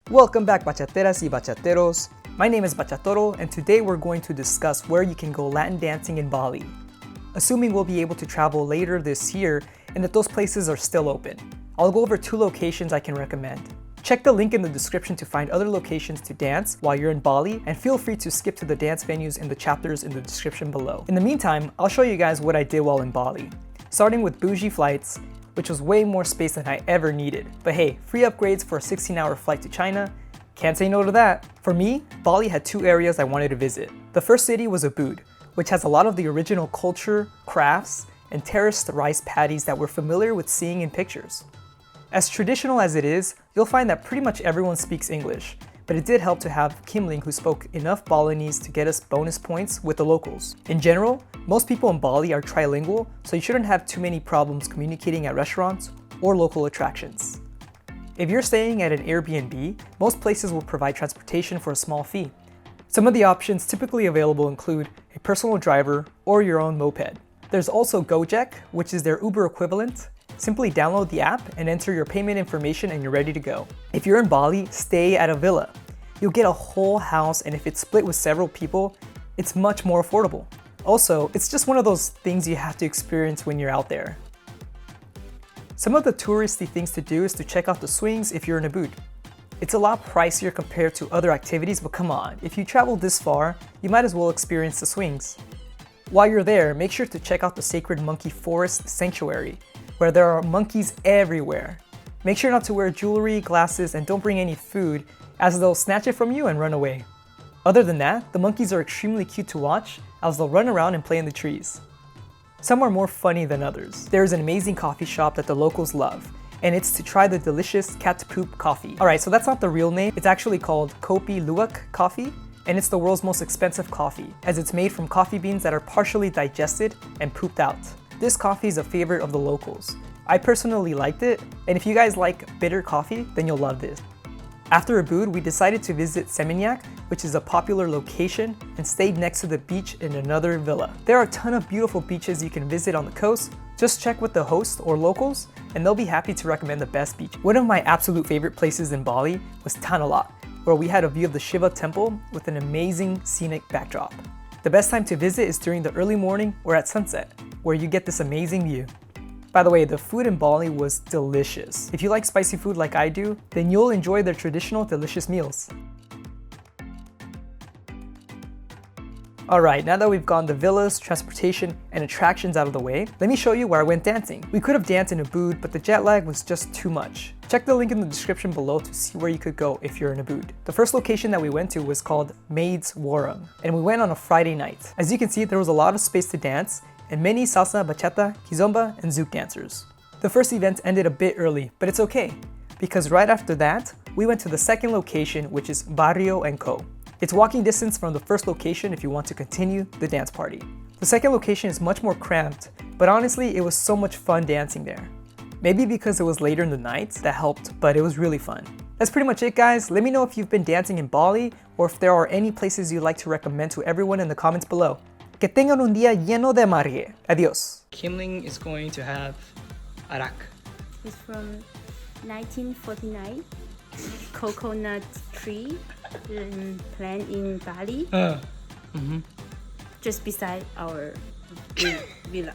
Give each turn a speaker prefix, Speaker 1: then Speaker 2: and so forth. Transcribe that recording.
Speaker 1: Welcome back, bachateras y bachateros. My name is Bachatoro, and today we're going to discuss where you can go Latin dancing in Bali. Assuming we'll be able to travel later this year and that those places are still open, I'll go over 2 locations I can recommend. Check the link in the description to find other locations to dance while you're in Bali, and feel free to skip to the dance venues in the chapters in the description below. In the meantime, I'll show you guys what I did while in Bali. Starting with bougie flights, which was way more space than I ever needed. But hey, free upgrades for a 16-hour flight to China, can't say no to that. For me, Bali had 2 areas I wanted to visit. The first city was Ubud, which has a lot of the original culture, crafts, and terraced rice paddies that we're familiar with seeing in pictures. As traditional as it is, you'll find that pretty much everyone speaks English, but it did help to have Kimling who spoke enough Balinese to get us bonus points with the locals. In general, most people in Bali are trilingual, so you shouldn't have too many problems communicating at restaurants or local attractions. If you're staying at an Airbnb, most places will provide transportation for a small fee. Some of the options typically available include a personal driver or your own moped. There's also Gojek, which is their Uber equivalent. Simply download the app and enter your payment information and you're ready to go. If you're in Bali, stay at a villa. You'll get a whole house, and if it's split with several people, it's much more affordable. Also, it's just one of those things you have to experience when you're out there. Some of the touristy things to do is to check out the swings if you're in Ubud. It's a lot pricier compared to other activities, but come on, if you travel this far, you might as well experience the swings. While you're there, make sure to check out the Sacred Monkey Forest Sanctuary, where there are monkeys everywhere. Make sure not to wear jewelry, glasses, and don't bring any food, as they'll snatch it from you and run away. Other than that, the monkeys are extremely cute to watch, as they'll run around and play in the trees. Some are more funny than others. There is an amazing coffee shop that the locals love, and it's to try the delicious cat poop coffee. Alright, so that's not the real name. It's actually called Kopi Luwak coffee, and it's the world's most expensive coffee, as it's made from coffee beans that are partially digested and pooped out. This coffee is a favorite of the locals. I personally liked it, and if you guys like bitter coffee, then you'll love this. After Ubud, we decided to visit Seminyak, which is a popular location, and stayed next to the beach in another villa. There are a ton of beautiful beaches you can visit on the coast. Just check with the host or locals, and they'll be happy to recommend the best beach. One of my absolute favorite places in Bali was Tanah Lot, where we had a view of the Shiva temple with an amazing scenic backdrop. The best time to visit is during the early morning or at sunset, where you get this amazing view. By the way, the food in Bali was delicious. If you like spicy food like I do, then you'll enjoy their traditional delicious meals. Alright, now that we've gone the villas, transportation, and attractions out of the way, let me show you where I went dancing. We could have danced in Ubud, but the jet lag was just too much. Check the link in the description below to see where you could go if you're in Ubud. The first location that we went to was called Maid's Warung, and we went on a Friday night. As you can see, there was a lot of space to dance, and many salsa, bachata, kizomba, and zouk dancers. The first event ended a bit early, but it's okay, because right after that, we went to the second location, which is Barrio Co. It's walking distance from the first location if you want to continue the dance party. The second location is much more cramped, but honestly, it was so much fun dancing there. Maybe because it was later in the night, that helped, but it was really fun. That's pretty much it, guys. Let me know if you've been dancing in Bali, or if there are any places you'd like to recommend to everyone in the comments below. Que tengan un día lleno de magia. Adiós. Kimling is going to have arak.
Speaker 2: It's from 1949. Coconut tree plant in Bali. Just beside our villa.